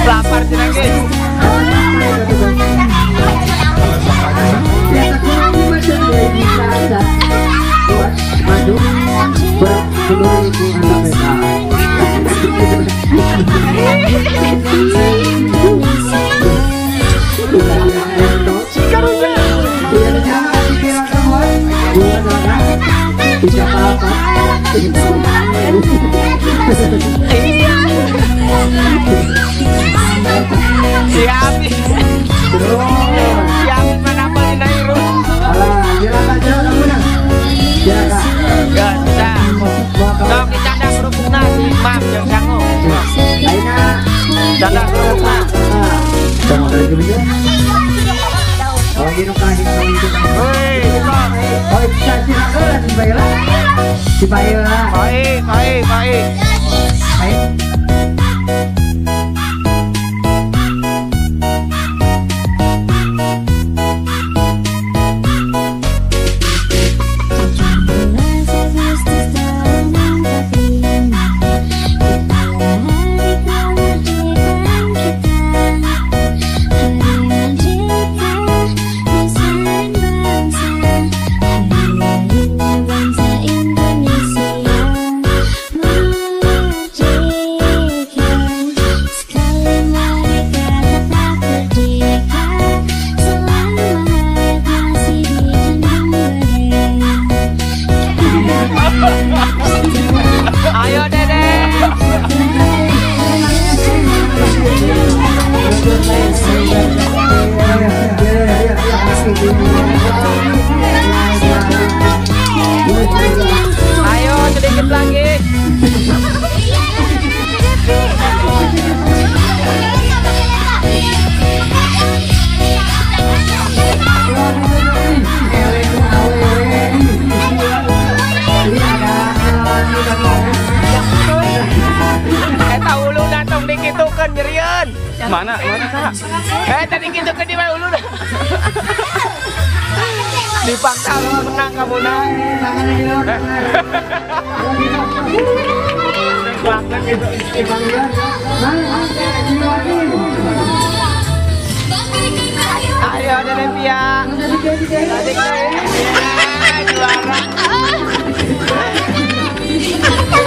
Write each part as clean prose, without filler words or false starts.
Lapar jeneng guys. Siapin mana beli nairu. Sok dicanda kerupukna si Mam jeung Sango. Canda kerupukna. Indonesia. Mana Kak? Tadi gitu ke dimana dulu dah. Dipaksa lu menang kamu nah. Ayo ada Devia. Juara.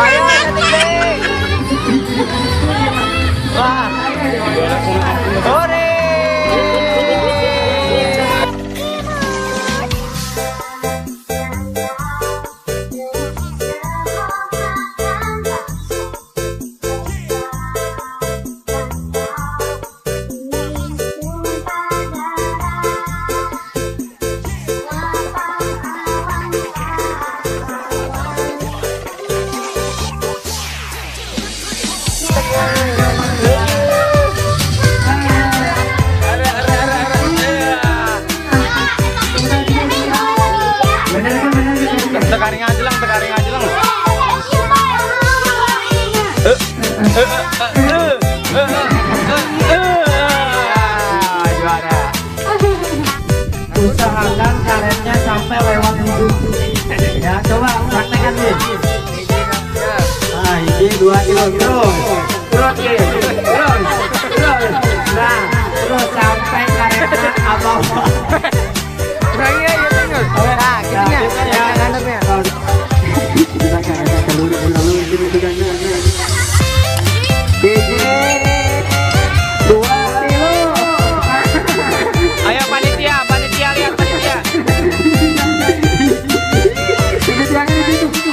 Ayo Devia. Wah. Hore. Tekaring aja lang. Juara. Usahakan karetnya sampai lewat itu. Ya, coba praktekkan nih. Nah, ini 2 kilo terus. Nah, terus sampai karetnya abang. Kurangnya ya tinggal. Nah, gini ya, nganepnya. Ayo panitia lihat panitia.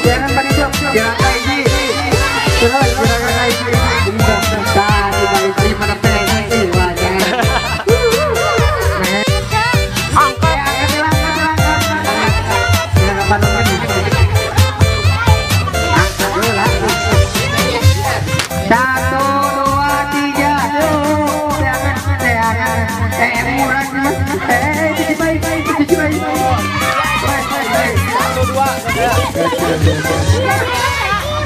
Jangan panitia, jangan kayak gini. Terus jangan kayak gini. Tadi kayak gini mana pengen wah jangan. Angkat. Jangan panokin. Angkat dulu lah. 1, 2, 3. Jangan murah. Baik. 1, 2.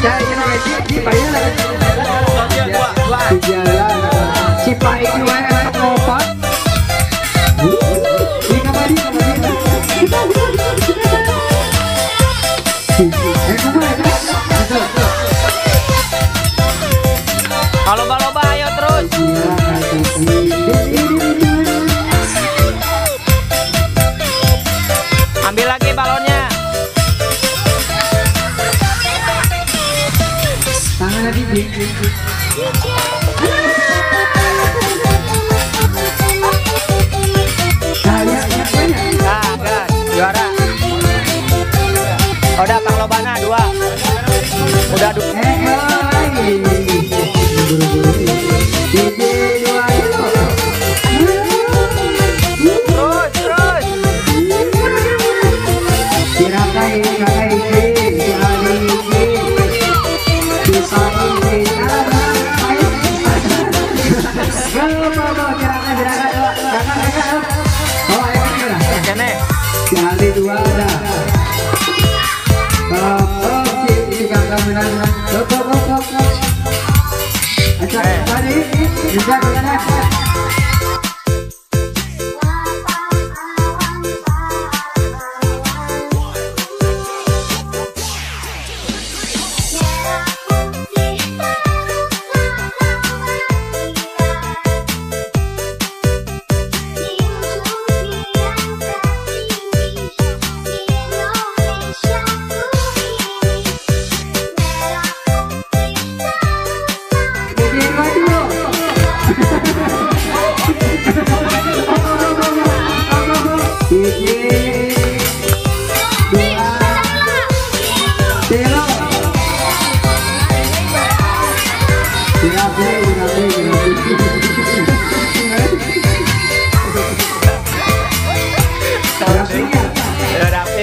Cari lagi, cipai lagi. 2. Cipai 2 kompak. Loba-loba ayo terus. Ambil lagi balonnya. Tangan lagi. Nah, juara. Udah Kang Lobana 2. Udah 2. Kali 2 dah. Ini kakak menang. Acak tadi bisa menang.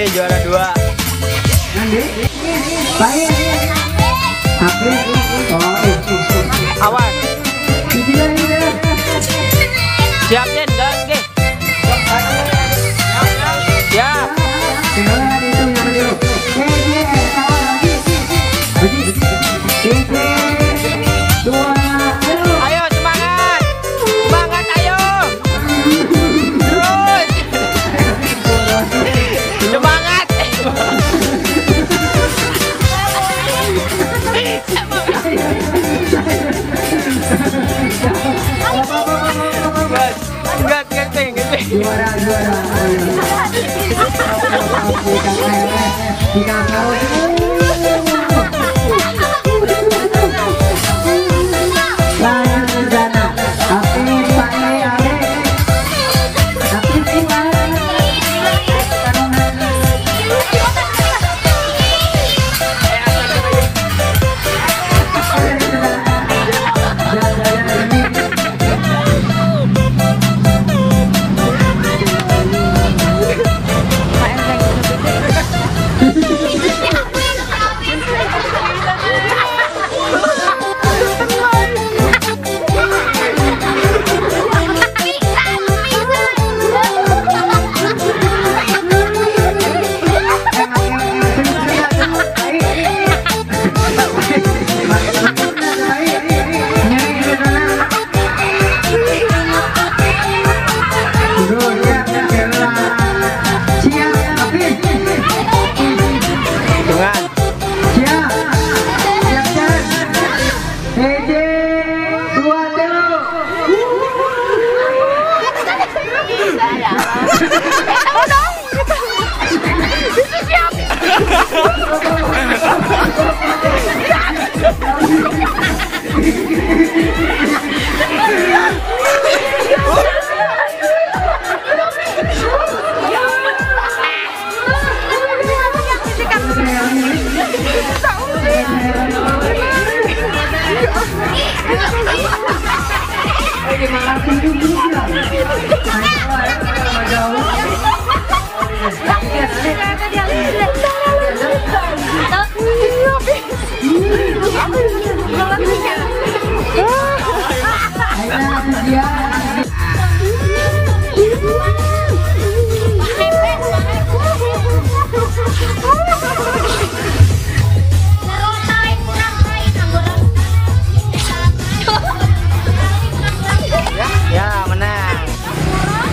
Juara 2. Baik. Awas. Siap Den, gang. Ya. Ayo semangat.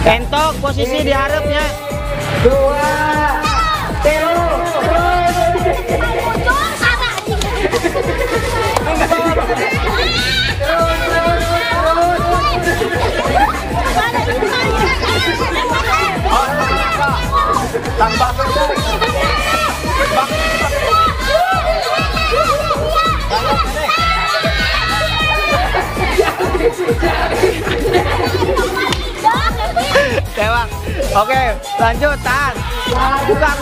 Entok posisi di harapnya. 2, 3. Tewak. Oke, lanjut, tahan. Buka.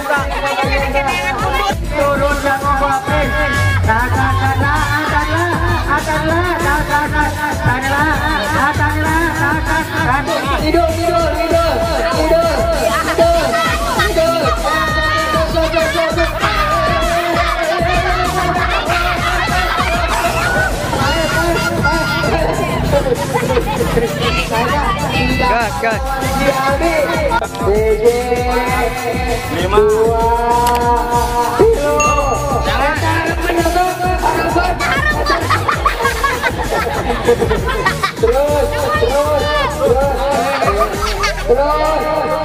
Turun jangan bapin. Tidur. Gas. 5, 2,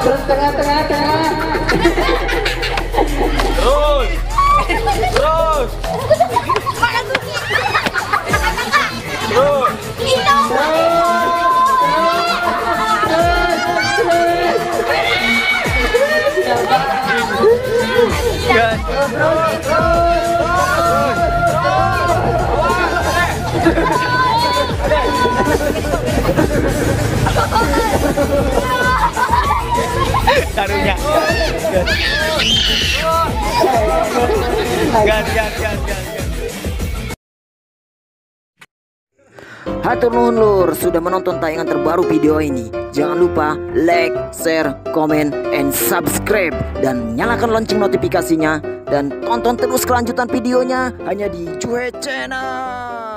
terus tengah. Taruhnya. Gas. Hatur nuhun lur sudah menonton tayangan terbaru video ini. Jangan lupa like, share, komen, and subscribe. Dan nyalakan lonceng notifikasinya. Dan tonton terus kelanjutan videonya hanya di Cuhe Channel.